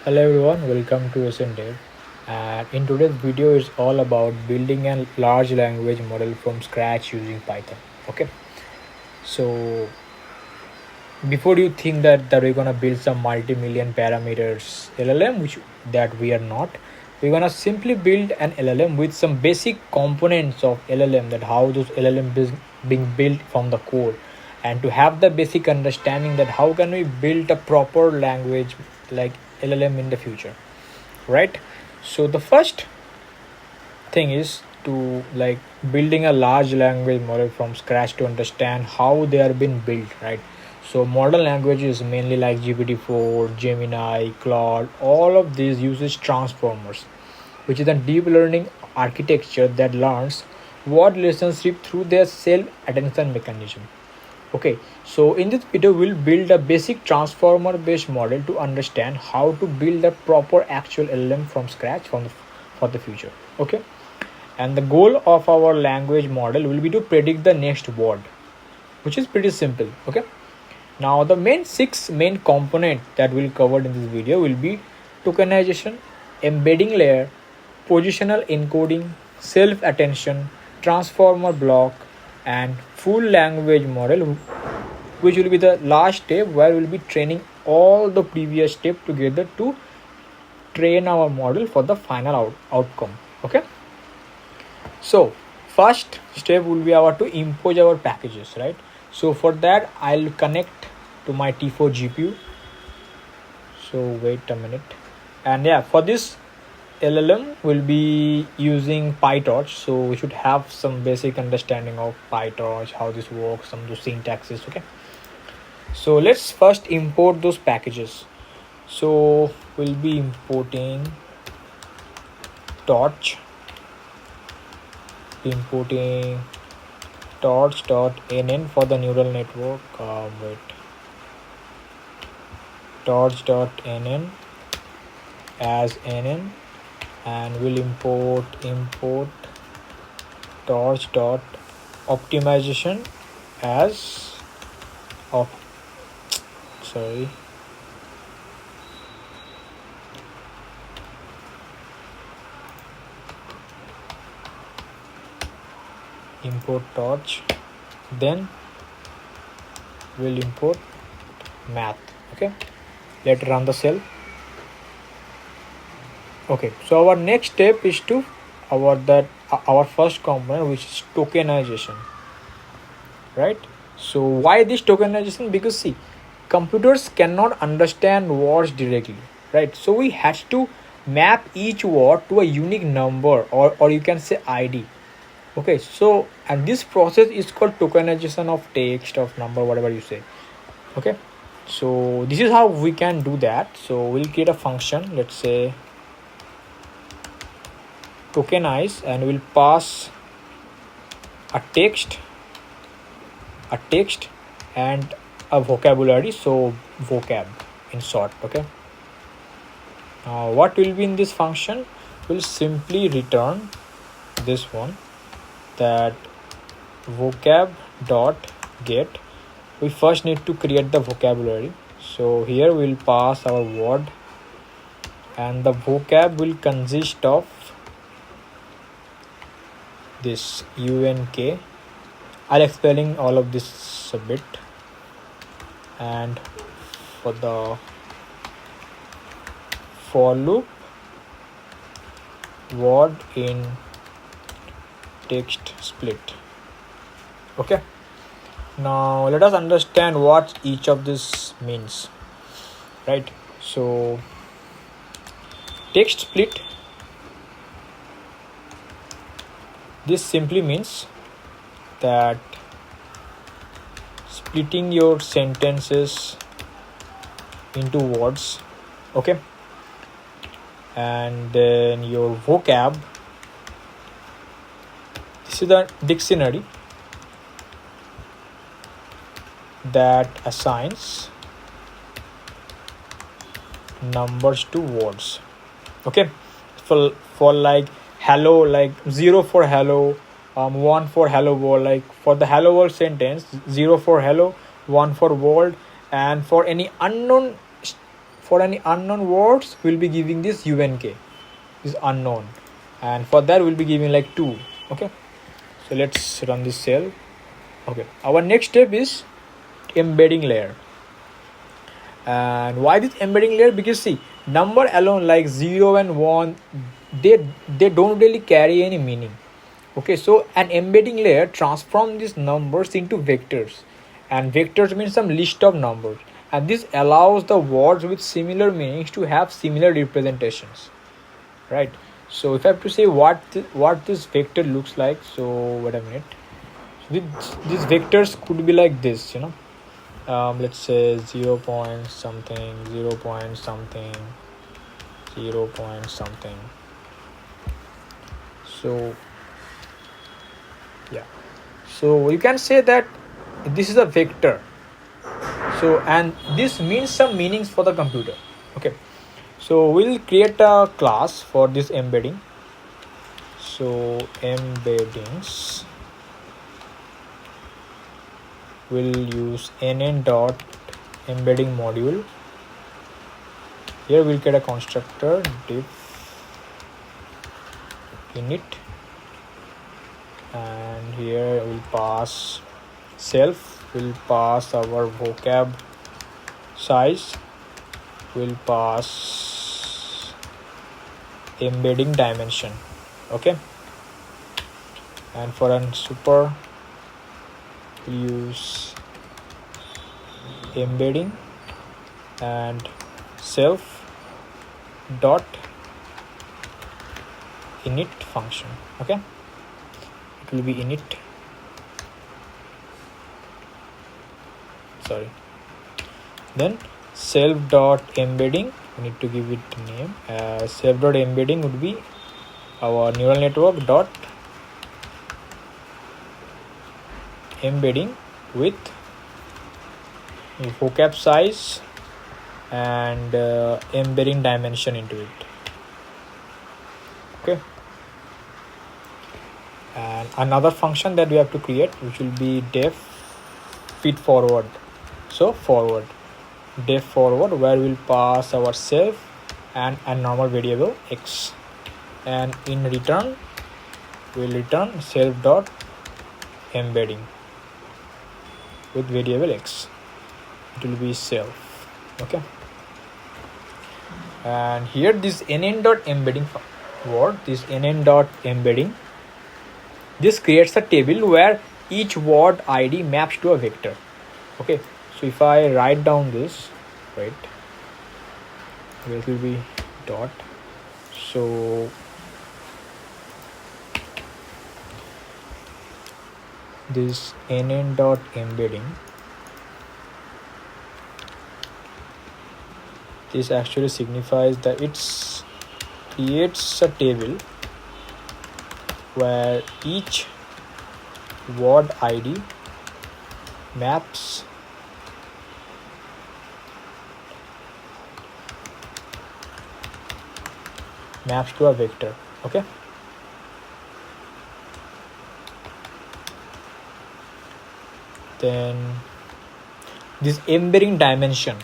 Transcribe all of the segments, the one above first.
Hello everyone, welcome to Dev. And in today's video is all about building a large language model from scratch using Python. Okay, so before you think that we're gonna build some multi-million parameters LLM, which that we are not, we're gonna simply build an LLM with some basic components of LLM, that how those LLM is being built from the core, and to have the basic understanding that how can we build a proper language like LLM in the future, right? So the first thing is to like building a large language model from scratch to understand how they are being built, right? So modern languages mainly like GPT-4, Gemini, Claude, all of these uses transformers, which is a deep learning architecture that learns what relationship through their self attention mechanism. Okay, so in this video we'll build a basic transformer based model to understand how to build a proper actual LLM from scratch for the future. Okay, and the goal of our language model will be to predict the next word, which is pretty simple. Okay, now the six main component that we'll cover in this video will be tokenization, embedding layer, positional encoding, self attention, transformer block, and full language model, which will be the last step where we'll be training all the previous step together to train our model for the final outcome. Okay, so first step will be our to import our packages, right? So for that I'll connect to my T4 GPU. So wait a minute, and yeah, for this LLM will be using PyTorch, so we should have some basic understanding of PyTorch, how this works, some of the syntaxes. Okay, so let's first import those packages. So we'll be importing torch, importing torch.nn for the neural network. Wait, torch.nn as nn, and we'll import torch.optimization as of sorry import torch, then we'll import math. Okay, let's run the cell. Okay, so our next step is to our first component, which is tokenization, right? So why this tokenization? Because see, computers cannot understand words directly, right? So we had to map each word to a unique number, or you can say ID. Okay, so and this process is called tokenization of text, of number, whatever you say. Okay, so this is how we can do that. So we'll create a function, let's say tokenize, and we'll pass a text and a vocabulary, so vocab in short. Okay, now what will be in this function? We'll simply return this one, that vocab dot get. We first need to create the vocabulary, so here we'll pass our word, and the vocab will consist of this unk. I'll explain all of this a bit. And for the for loop, word in text split. Okay, now let us understand what each of this means, right? So text split, this simply means that splitting your sentences into words. Okay, and then your vocab, this is the dictionary that assigns numbers to words. Okay, for like hello, like 0 for hello, 1 for hello world, like for the hello world sentence, 0 for hello, 1 for world, and for any unknown for any unknown words we'll be giving this unk, is unknown, and for that we'll be giving like 2. Okay, so let's run this cell. Okay, our next step is embedding layer. And why this embedding layer? Because see, number alone like 0 and 1, they don't really carry any meaning. Okay, so an embedding layer transforms these numbers into vectors, and vectors means some list of numbers, and this allows the words with similar meanings to have similar representations, right? So if I have to say what this vector looks like, so wait a minute. These vectors could be like this, let's say 0 point something, 0 point something, 0 point something. So yeah, so you can say that this is a vector. So, and this means some meanings for the computer. Okay, so we'll create a class for this embedding. So embeddings, we'll use nn dot embedding module. Here we'll get a constructor diff init, and here we'll pass self, we'll pass our vocab size, we'll pass embedding dimension. Okay, and for an super we'll use embedding and self dot init function. Okay, it will be init, sorry, then self dot embedding, we need to give it a name. Self dot embedding would be our neural network dot embedding with vocab size and embedding dimension into it. Okay, and another function that we have to create, which will be def feed forward. So forward, def forward, where we'll pass our self and a normal variable x, and in return we'll return self dot embedding with variable x. It will be self. Okay, and here this nn dot embedding word, this nn dot embedding, this creates a table where each word id maps to a vector. Okay, so if I write down this, right, it will be dot. So this nn dot embedding, this actually signifies that it creates a table where each word id maps to a vector. Okay, then this embedding dimension,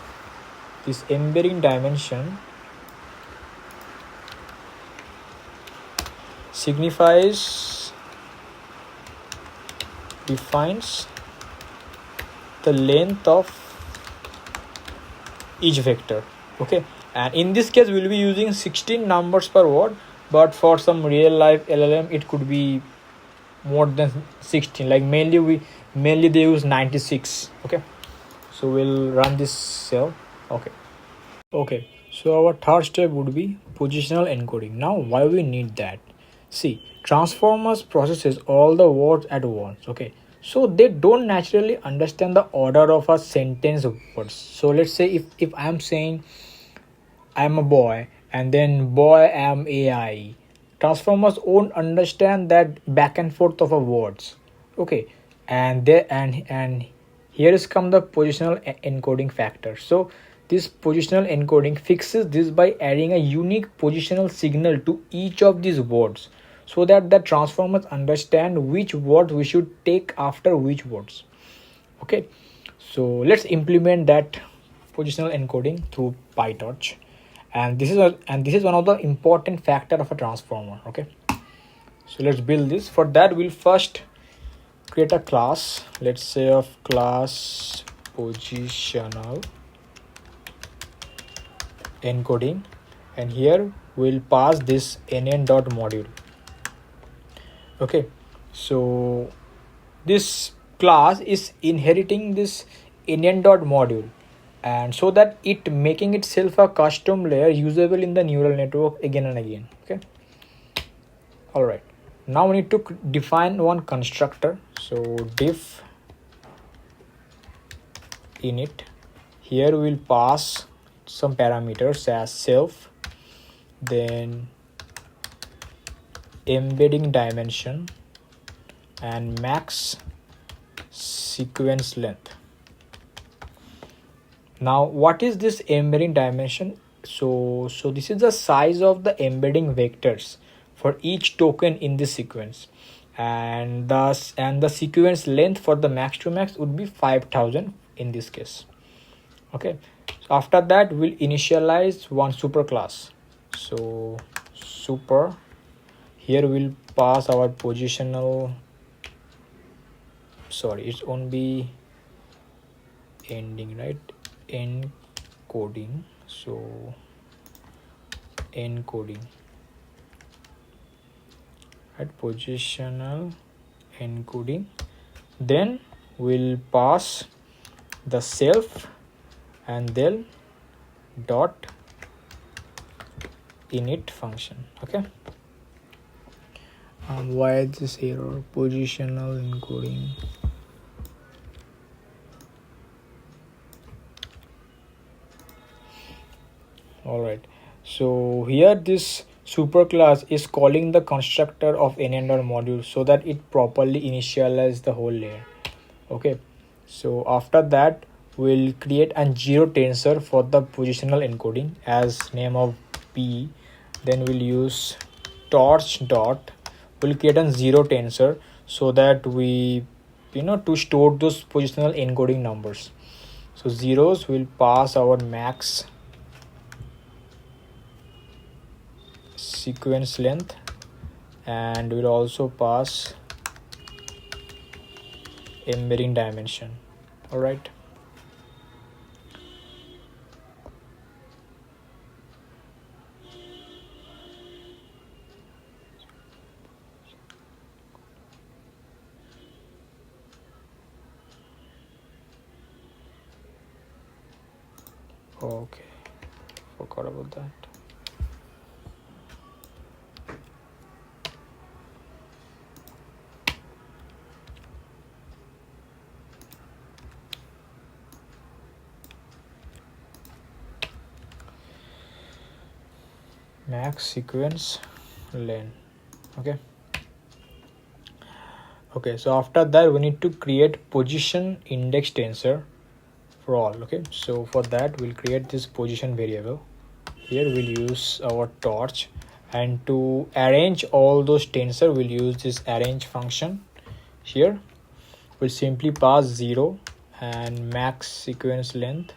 defines the length of each vector. Okay, and in this case we'll be using 16 numbers per word, but for some real life LLM it could be more than 16, like mainly they use 96. Okay, so we'll run this cell. Okay, so our third step would be positional encoding. Now why we need that? See, transformers processes all the words at once. Okay, so they don't naturally understand the order of a sentence of words. So let's say if I am saying I'm a boy and then boy am AI, transformers won't understand that back and forth of a words. Okay, and here is come the positional encoding factor. So this positional encoding fixes this by adding a unique positional signal to each of these words, so that the transformers understand which words we should take after which words. Okay, so let's implement that positional encoding through PyTorch, and this is one of the important factor of a transformer. Okay, so let's build this. For that, we'll first create a class. Let's say of class positional encoding, and here we'll pass this nn.module. Okay, so this class is inheriting this nn.module, and so that it making itself a custom layer usable in the neural network again and again. Okay, all right, now we need to define one constructor. So diff init, here we'll pass some parameters as self, then embedding dimension, and max sequence length. Now what is this embedding dimension? So this is the size of the embedding vectors for each token in this sequence, and the sequence length for the max to max would be 5000 in this case. Okay, so after that we'll initialize one super class. So super, here we'll pass our positional, sorry, it won't be ending, right? Encoding. So encoding, right? Positional encoding. Then we'll pass the self and then dot init function. Okay, why is this error? Positional encoding. All right, so here this superclass is calling the constructor of nn.module so that it properly initializes the whole layer. Okay, so after that we'll create a zero tensor for the positional encoding as name of p. Then we'll use torch dot, we'll create a zero tensor so that we to store those positional encoding numbers. So zeros will pass our max sequence length, and we'll also pass embedding dimension. All right, okay, forgot about that. Max sequence length. Okay, so after that we need to create position index tensor for all. Okay, so for that we'll create this position variable. Here we'll use our torch, and to arrange all those tensor we'll use this arrange function. Here we'll simply pass 0 and max sequence length,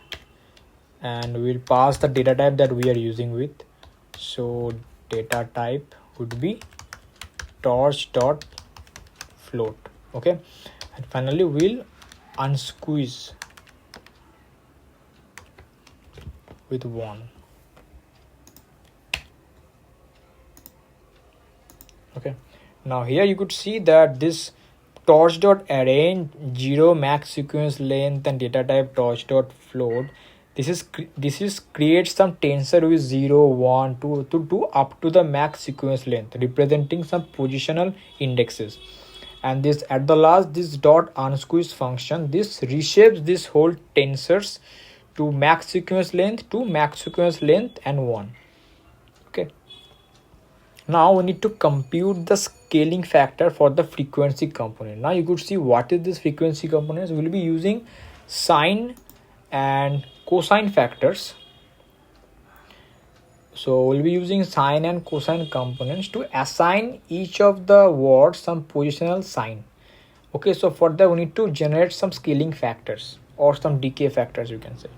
and we'll pass the data type that we are using with. So data type would be torch dot float. Okay, and finally we'll unsqueeze with 1. Okay, now here you could see that this torch dot arrange 0 max sequence length and data type torch dot float, this is creates some tensor with 0 1 2 up to the max sequence length, representing some positional indexes. And this at the last, this dot unsqueeze function, this reshapes this whole tensors to max sequence length and 1. Okay, now we need to compute the scaling factor for the frequency component. Now you could see what is this frequency components. We'll be using sine and cosine factors. So we'll be using sine and cosine components to assign each of the words some positional sign. Okay, so for that we need to generate some scaling factors or some decay factors, you can say.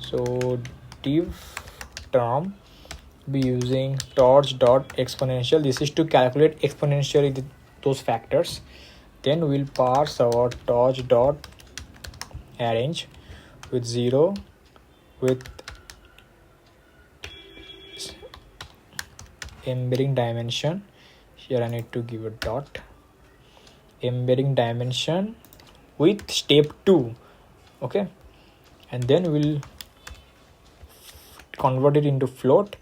So div term be using torch dot exponential. This is to calculate exponentially those factors. Then we'll parse our torch dot arrange with 0 with embedding dimension. Here I need to give a dot embedding dimension with step 2. Okay, and then we'll convert it into float,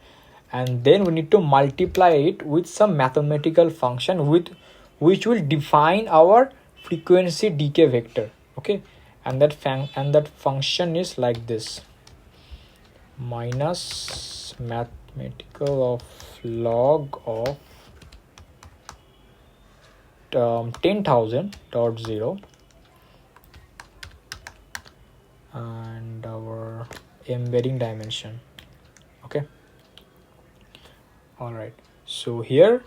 and then we need to multiply it with some mathematical function with which will define our frequency decay vector. Okay, and that function is like this: minus mathematical of log of 10,000 dot 0 and our embedding dimension. Okay, all right, so here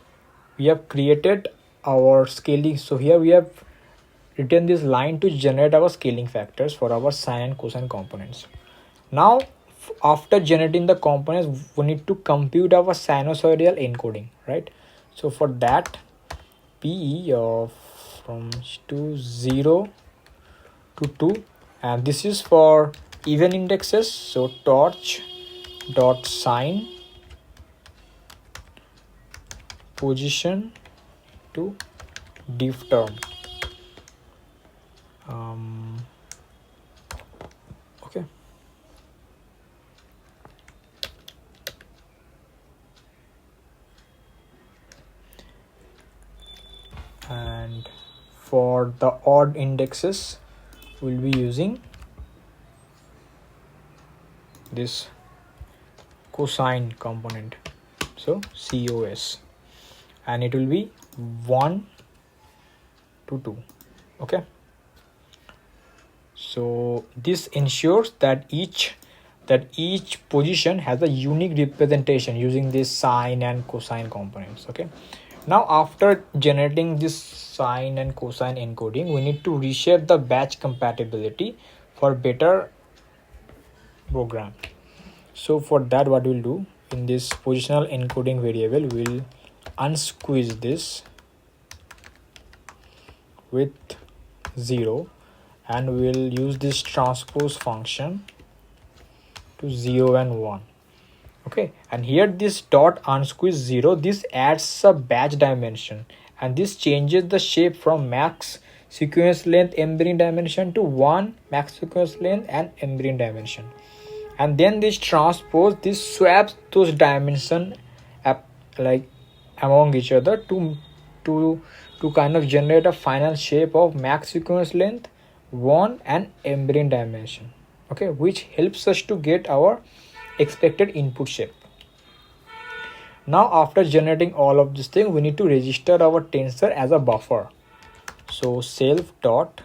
we have created our scaling. So here we have written this line to generate our scaling factors for our sine and cosine components. Now after generating the components, we need to compute our sinusoidal encoding, right? So for that, PE of from 0 to 2, and this is for even indexes. So torch dot sine position to div term. Okay, and for the odd indexes we'll be using this cosine component, so COS, and it will be 1 to 2. Okay, so this ensures that each position has a unique representation using this sine and cosine components. Okay, now after generating this sine and cosine encoding, we need to reshape the batch compatibility for better program. So for that, what we'll do, in this positional encoding variable, we'll unsqueeze this with 0, and we'll use this transpose function to 0 and 1. Okay, and here this dot unsqueeze 0, this adds a batch dimension, and this changes the shape from max sequence length embedding dimension to 1 max sequence length and embedding dimension. And then this transpose, this swaps those dimension like among each other to kind of generate a final shape of max sequence length 1 and embedding dimension. Okay, which helps us to get our expected input shape. Now after generating all of this thing, we need to register our tensor as a buffer. So self dot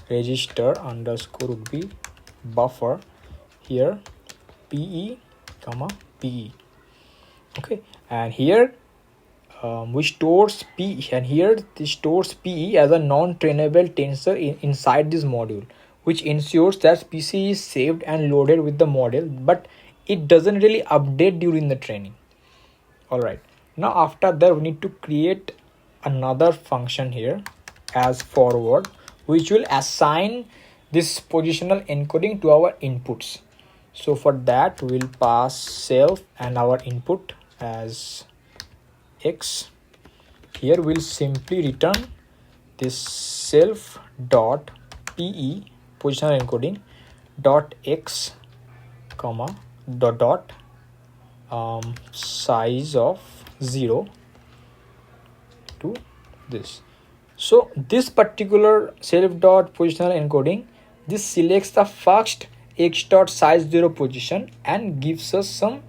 register underscore would be buffer, here PE comma PE. Okay, and here we stores P, and here this stores PE as a non-trainable tensor inside this module, which ensures that PC is saved and loaded with the model, but it doesn't really update during the training. All right, now after that we need to create another function here as forward, which will assign this positional encoding to our inputs. So for that, we'll pass self and our input as X. Here we'll simply return this self dot PE positional encoding dot X comma dot size of 0 to this. So this particular self dot positional encoding, this selects the first X dot size 0 position and gives us some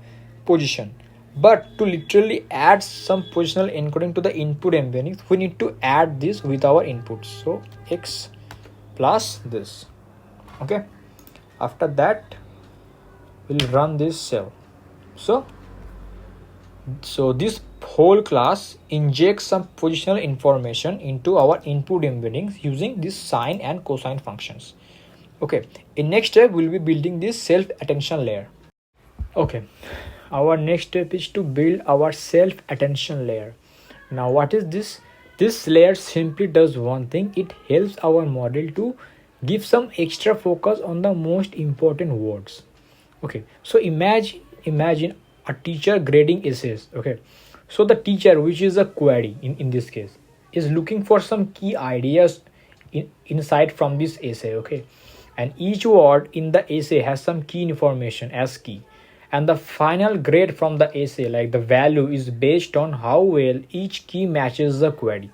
position. But to literally add some positional encoding to the input embeddings, we need to add this with our inputs. So X plus this. Okay, after that we'll run this cell. So this whole class injects some positional information into our input embeddings using this sine and cosine functions. Okay, in next step we'll be building this self attention layer. Okay, our next step is to build our self attention layer. Now what is this? This layer simply does one thing. It helps our model to give some extra focus on the most important words. Okay, so imagine a teacher grading essays. Okay, so the teacher, which is a query in this case, is looking for some key ideas insight from this essay. Okay, and each word in the essay has some key information as key, and the final grade from the essay, like the value, is based on how well each key matches the query.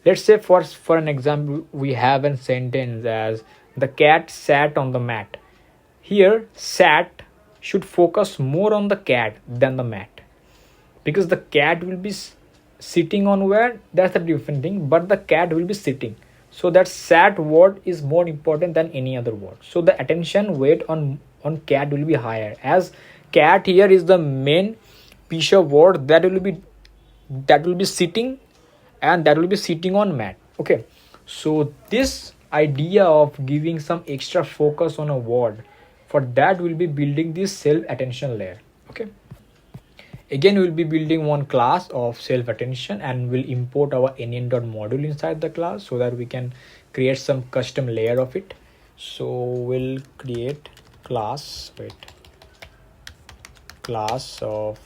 Let's say for an example, we have a sentence as the cat sat on the mat. Here sat should focus more on the cat than the mat, because the cat will be sitting on where, that's a different thing, but the cat will be sitting, so that sat word is more important than any other word, so the attention weight on cat will be higher, as cat here is the main piece of word that will be sitting, and that will be sitting on mat. Okay, so this idea of giving some extra focus on a word, for that we'll be building this self attention layer. Okay, again we'll be building one class of self attention, and we'll import our module inside the class so that we can create some custom layer of it. So we'll create class of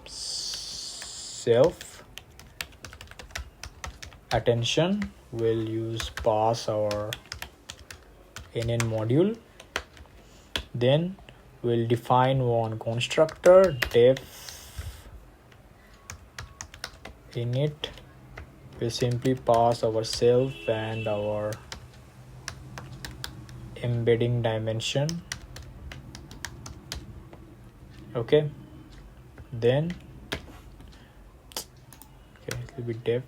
self attention. We'll use pass our module, then we'll define one constructor def init. We'll simply pass our self and our embedding dimension. Okay, then it will be def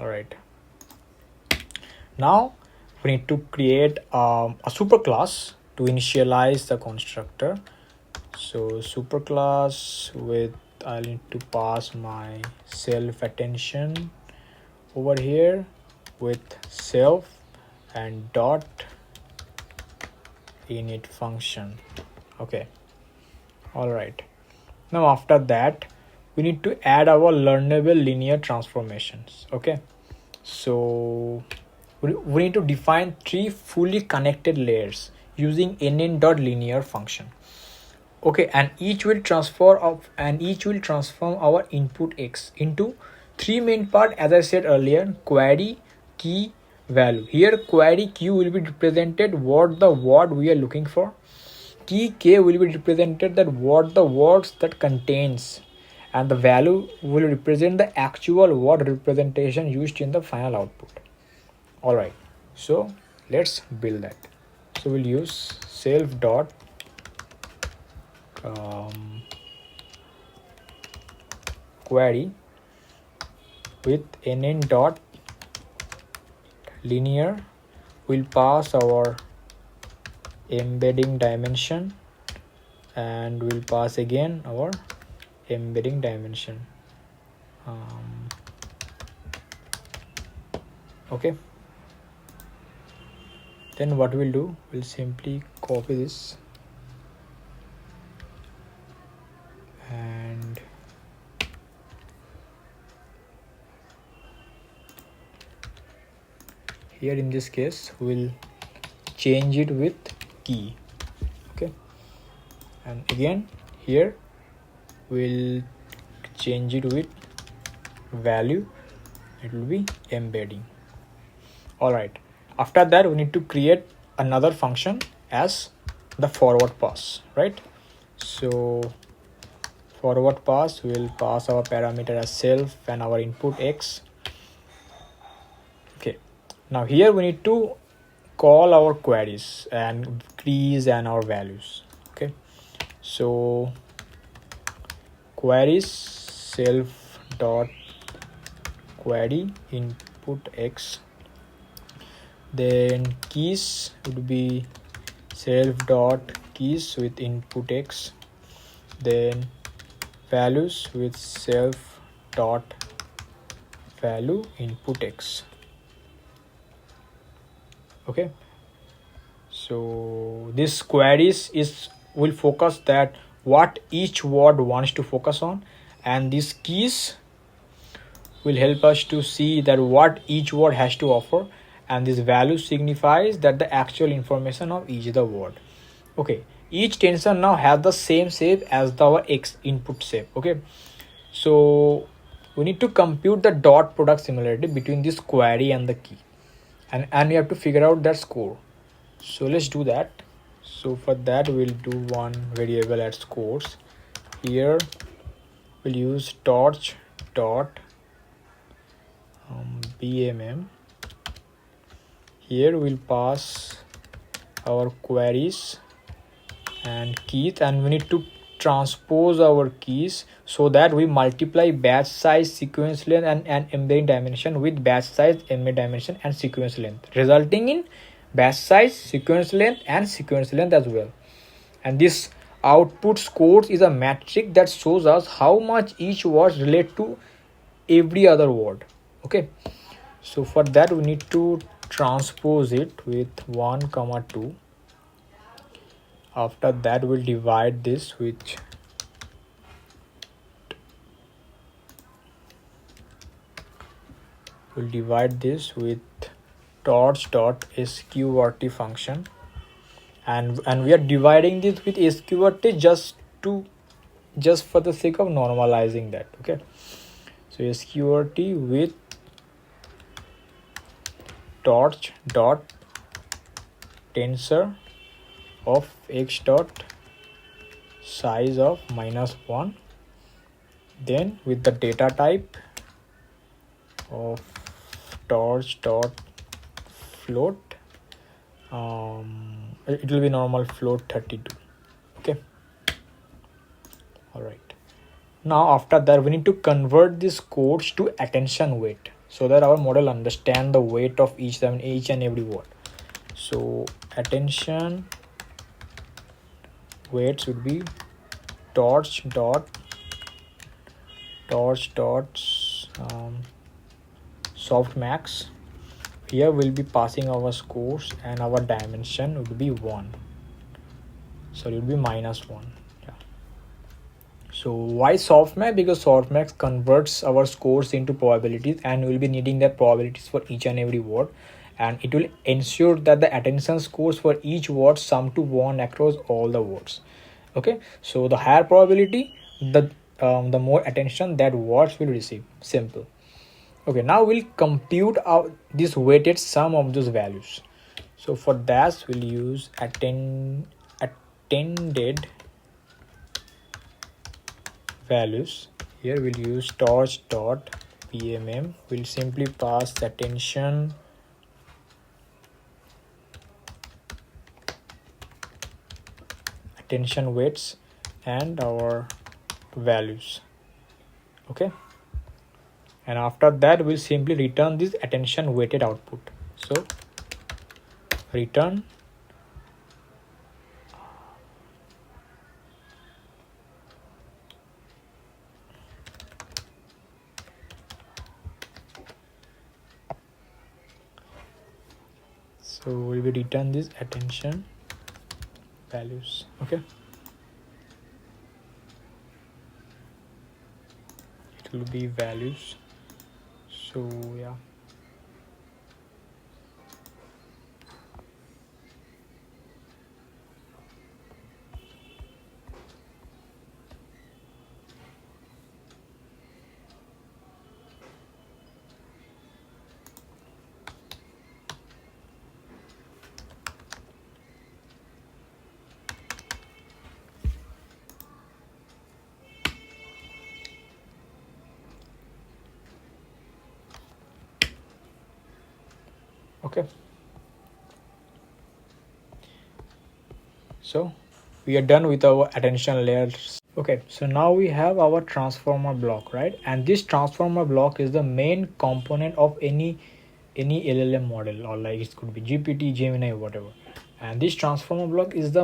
all right. Now we need to create a superclass to initialize the constructor. So superclass with, I'll need to pass my self attention over here with self and dot init function. Okay, all right. Now after that we need to add our learnable linear transformations. Okay, so we need to define 3 fully connected layers using nn.linear function. Okay, and each will transform our input x into 3 main part, as I said earlier: query, key, value. Here query q will be represented what the word we are looking for. Key k will be represented that what the words that contains, and the value will represent the actual word representation used in the final output. All right, so let's build that. So we'll use self dot query with nn dot linear. We'll pass our embedding dimension, and we'll pass again our embedding dimension. Okay, then what we'll do, we'll simply copy this and here in this case we'll change it with key. Okay, and again here we'll change it with value. It will be embedding. All right, after that we need to create another function as the forward pass, right? So forward pass, we'll pass our parameter as self and our input x. Okay, now here we need to call our queries and keys and our values. Okay, so queries self dot query input x, then keys would be self dot keys with input x, then values with self dot value input x. Okay, so this queries will focus that what each word wants to focus on, and these keys will help us to see that what each word has to offer, and this value signifies that the actual information of each the word. Okay, each tensor now has the same shape as our x input shape. Okay, so we need to compute the dot product similarity between this query and the key, and we have to figure out that score. So let's do that. So for that we'll do one variable at scores. Here we'll use torch dot bmm. Here we'll pass our queries and keys, and we need to transpose our keys so that we multiply batch size, sequence length, and embedding dimension with batch size, embedding dimension, and sequence length, resulting in batch size, sequence length, and sequence length as well. And this output scores is a metric that shows us how much each word relate to every other word. Okay, so for that we need to transpose it with 1 comma 2. After that we'll divide this with torch dot sqrt function, and we are dividing this with sqrt just for the sake of normalizing that. Okay, so sqrt with torch dot tensor of x dot size of -1, then with the data type of torch dot float, it will be normal float 32. Okay, all right. Now after that we need to convert these codes to attention weight so that our model understand the weight of each and every word. So attention weights would be torch dot softmax. Here we'll be passing our scores, and our dimension would be 1, so it would be -1. Yeah. So why softmax? Because softmax converts our scores into probabilities, and we'll be needing that probabilities for each and every word, and it will ensure that the attention scores for each word sum to 1 across all the words. Okay, so the higher probability, the more attention that words will receive. Simple. Okay, now we'll compute out this weighted sum of those values. So for that we'll use attended values. Here we'll use torch dot bmm. We'll simply pass the attention weights and our values. Okay, and after that we'll simply return this attention weighted output. So return so we will return this attention values. Okay, it will be values. So yeah, okay. So we are done with our attention layers. Okay, so now we have our transformer block, right? And this transformer block is the main component of any LLM model, or like it could be GPT, Gemini, whatever. And this transformer block is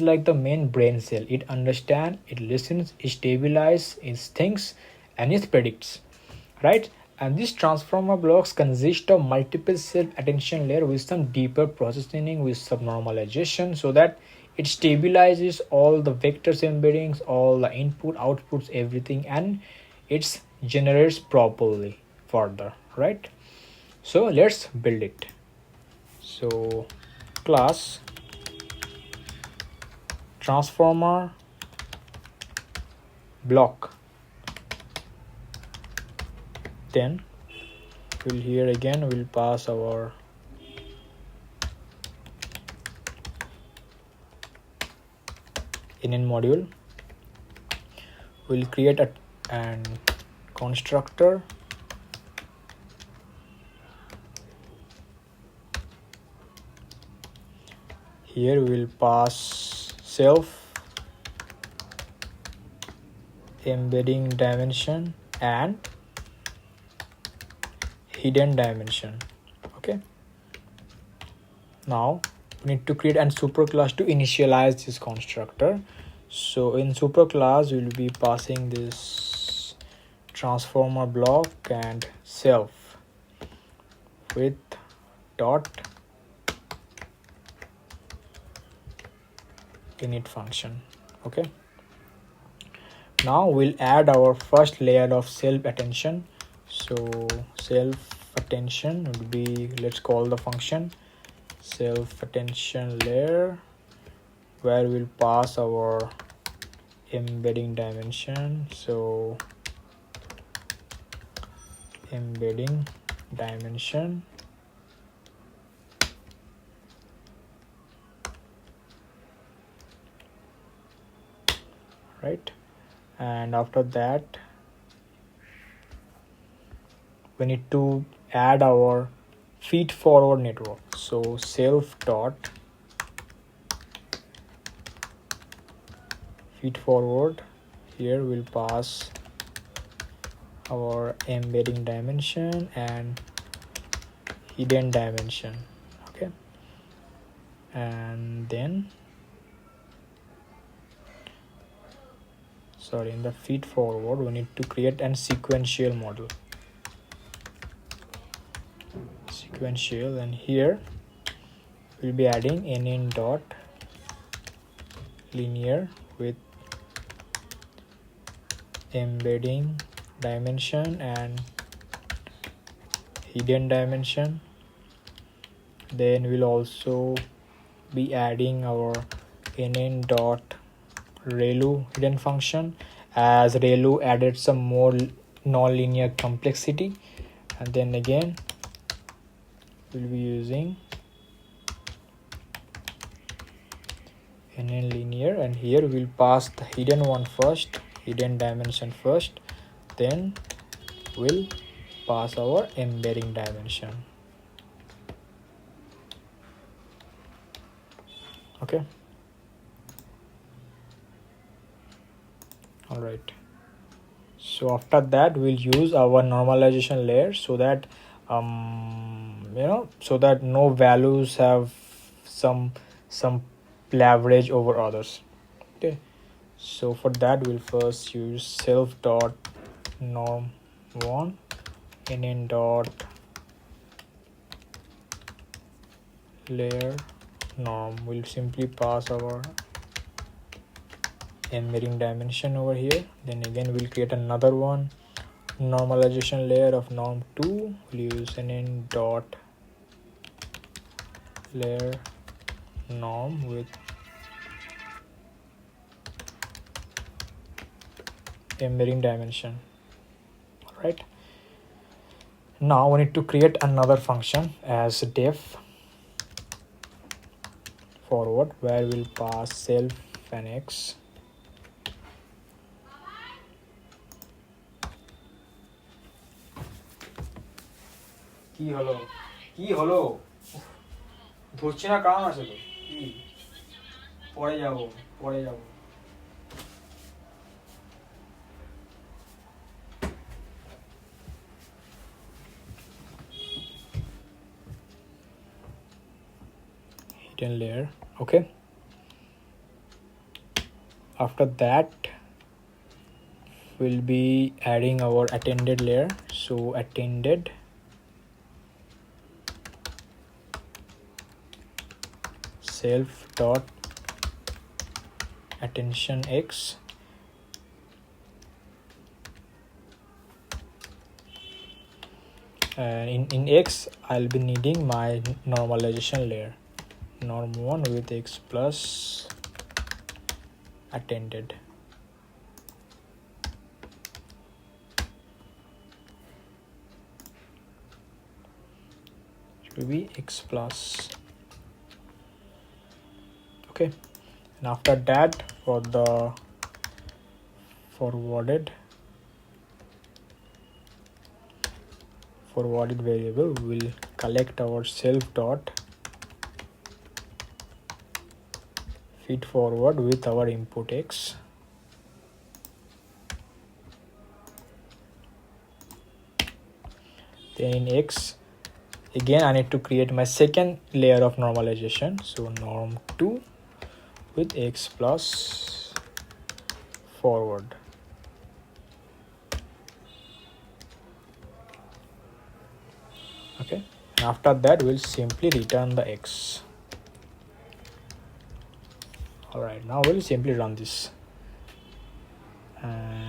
like the main brain cell. It understands, it listens, it stabilizes, it thinks, and it predicts, right? And these transformer blocks consist of multiple self-attention layers with some deeper processing with subnormalization, so that it stabilizes all the vectors embeddings, all the input, outputs, everything, and it generates properly further, right? So let's build it. So class transformer block, then we'll here again we'll pass our init module. We'll create an constructor, here we'll pass self embedding dimension and hidden dimension. Okay, now we need to create a superclass to initialize this constructor. So in superclass we'll be passing this transformer block and self with dot init function. Okay, now we'll add our first layer of self attention. So self attention would be, let's call the function self attention layer, where we'll pass our embedding dimension. So embedding dimension, right? And after that we need to add our feed forward network. So self dot feed forward, here we'll pass our embedding dimension and hidden dimension. Okay, and then in the feed forward we need to create an sequential model, and here we'll be adding nn dot linear with embedding dimension and hidden dimension. Then we'll also be adding our nn dot ReLU hidden function, as ReLU added some more non-linear complexity. And then again we'll be using nn linear, and here we'll pass the hidden one first, hidden dimension first, then we'll pass our embedding dimension. Okay, all right. So after that we'll use our normalization layer, so that so that no values have some leverage over others. Okay, so for that we'll first use self dot norm one nn dot layer norm. We'll simply pass our embedding dimension over here. Then again we'll create another one normalization layer of norm 2. We'll use nn dot layer norm with embedding dimension. All right, now we need to create another function as def forward, where we'll pass self and x. কি হলো ধরছি না, কারণ আছে তো, কি পরে যাব hidden layer. Okay, after that we'll be adding our attended layer. So attended self dot attention x, and in x I'll be needing my normalization layer, norm1 with x plus attended. It will be x plus. Okay, and after that, for the forwarded variable, we'll collect our self dot feed forward with our input x. Then in x, again I need to create my second layer of normalization. So norm2 with x plus forward. Okay, and after that we'll simply return the x. All right, now we'll simply run this.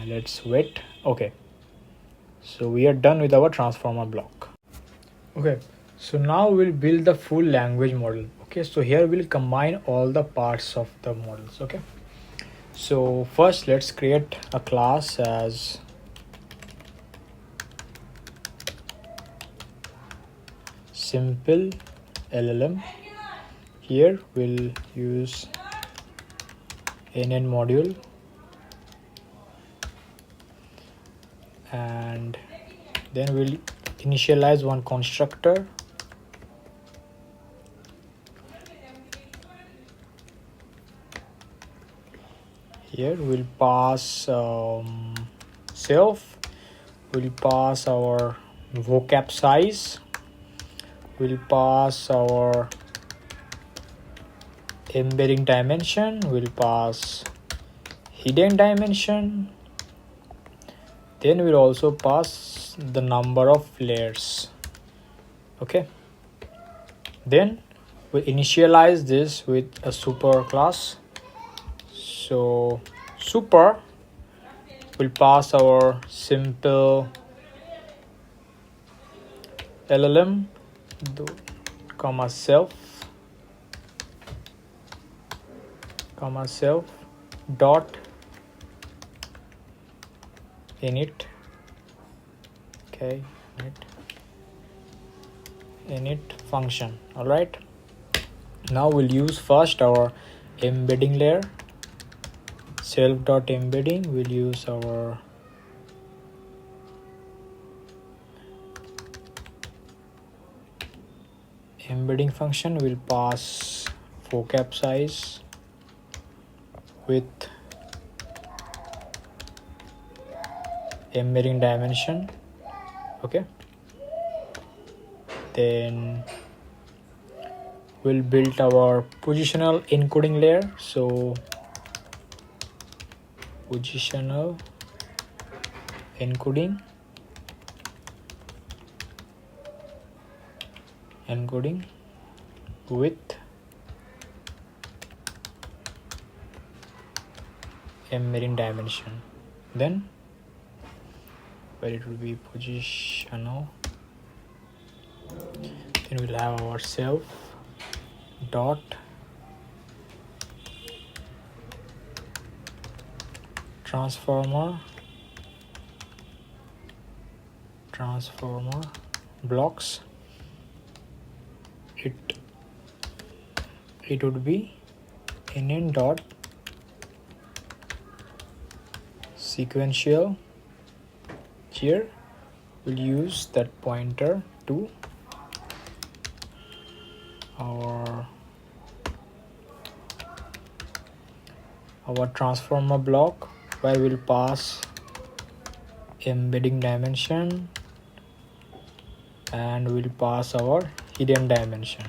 Let's wait. Okay, so we are done with our transformer block. Okay, so now we'll build the full language model. Okay, so here we'll combine all the parts of the models. Okay, so first let's create a class as Simple LLM. Here we'll use NN module, and then we'll initialize one constructor. Here we'll pass self, we'll pass our vocab size, we'll pass our embedding dimension, we'll pass hidden dimension, then we'll also pass the number of layers. Okay, then we initialize this with a super class. So super will pass our simple LLM comma self dot init. Okay, init function. All right, now we'll use first our embedding layer, self dot embedding. We'll use our embedding function. Will pass vocab size with embedding dimension. Okay, then we'll build our positional encoding layer. So positional encoding with embedding dimension. Then where it will be positional, then we'll have our self dot transformer blocks. It would be nn dot sequential. Here we'll use that pointer to our transformer block, where we'll pass embedding dimension and we'll pass our hidden dimension.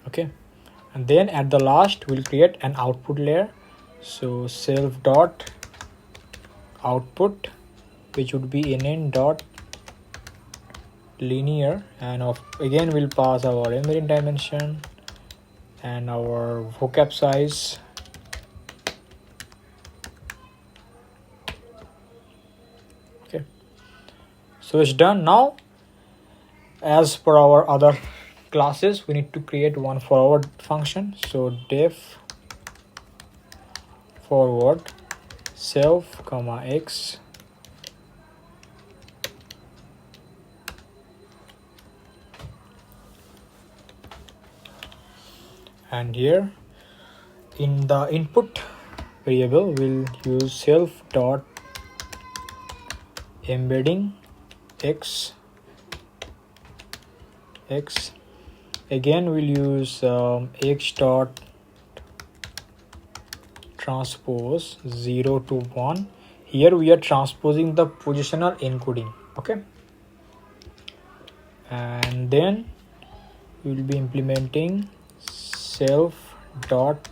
Okay, and then at the last we'll create an output layer. So self dot output which would be in dot linear, and again we'll pass our embedding dimension and our vocab size. Okay, so it's done. Now as per our other classes, we need to create one forward function. So def forward self comma x, and here in the input variable we'll use self dot embedding x. Again we'll use x dot transpose 0 to 1. Here we are transposing the positional encoding. Okay, and then we will be implementing self dot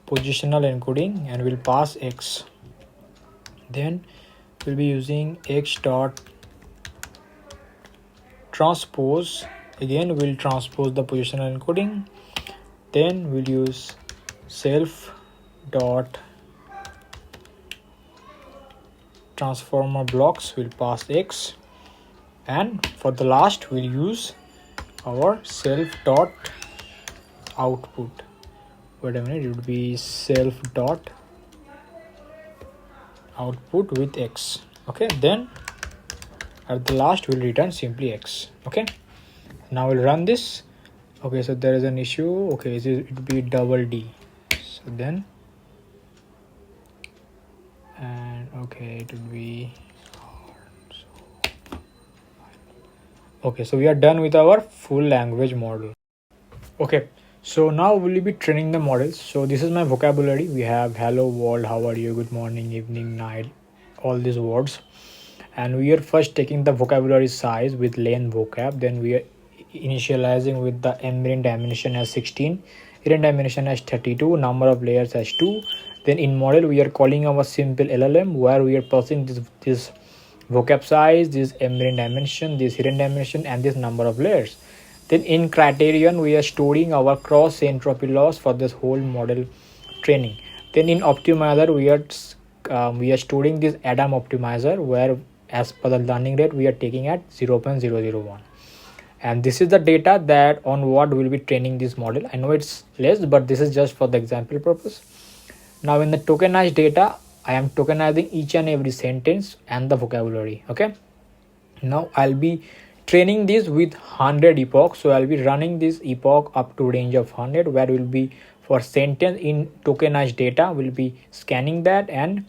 positional encoding and we'll pass x. Then we'll be using x dot transpose. Again we'll transpose the positional encoding. Then we'll use self dot transformer blocks, will pass x, and for the last we'll use our self dot output. Wait a minute, it would be self dot output with x. Okay, then at the last we'll return simply x. Okay, now we'll run this. Okay, so there is an issue. Okay, it would be double D. So then, and okay, it would be okay. So we are done with our full language model. Okay, so now we'll be training the models. So this is my vocabulary. We have hello world, how are you, good morning, evening, night, all these words. And we are first taking the vocabulary size with length vocab. Then we are initializing with the embedding dimension as 16, hidden dimension as 32, number of layers as 2. Then in model we are calling our simple LLM, where we are passing this vocab size, this embedding dimension, this hidden dimension, and this number of layers. Then in criterion we are storing our cross entropy loss for this whole model training. Then in optimizer we are storing this Adam optimizer, where as per the learning rate we are taking at 0.001. And this is the data that on what we'll be training this model. I know it's less, but this is just for the example purpose. Now in the tokenized data, I am tokenizing each and every sentence and the vocabulary. Okay, now I'll be training this with 100 epochs. So I'll be running this epoch up to range of 100, where will be for sentence in tokenized data, we'll be scanning that, and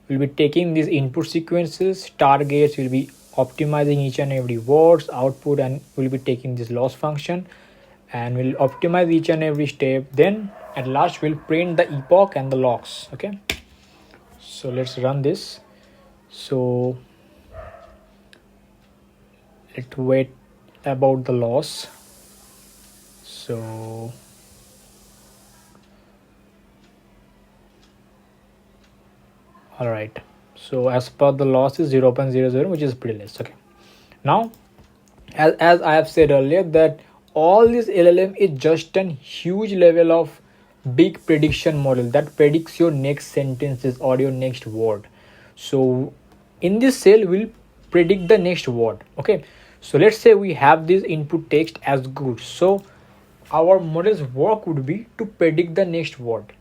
we'll be taking these input sequences, targets, we'll be optimizing each and every words, output, and we'll be taking this loss function and we'll optimize each and every step. Then at last we'll print the epoch and the logs. Okay, so let's run this. So let's wait about the loss. So all right, so as per the loss is 0.00, which is pretty less. Okay, now as I have said earlier, that all this LLM is just a huge level of big prediction model that predicts your next sentences or your next word. So in this cell we'll predict the next word. Okay, so let's say we have this input text as good, so our model's work would be to predict the next word.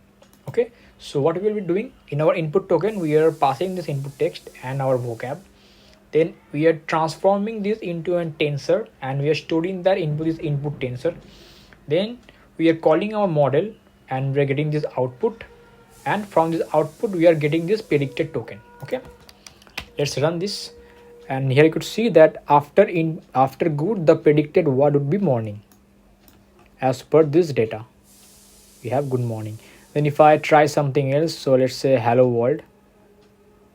Okay, so what we will be doing in our input token, we are passing this input text and our vocab. Then we are transforming this into a tensor and we are storing that into this input tensor. Then we are calling our model and we are getting this output, and from this output we are getting this predicted token. Okay, let's run this, and here you could see that after good, the predicted word would be morning. As per this data, we have good morning. Then if I try something else, so let's say hello world.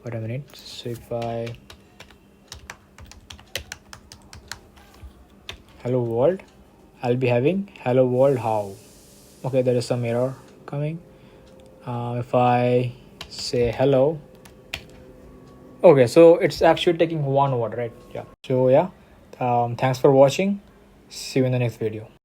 Wait a minute. So if I hello world, I'll be having hello world how. Okay, there is some error coming. If I say hello, Okay, so it's actually taking one word, right? Yeah. So yeah, thanks for watching. See you in the next video.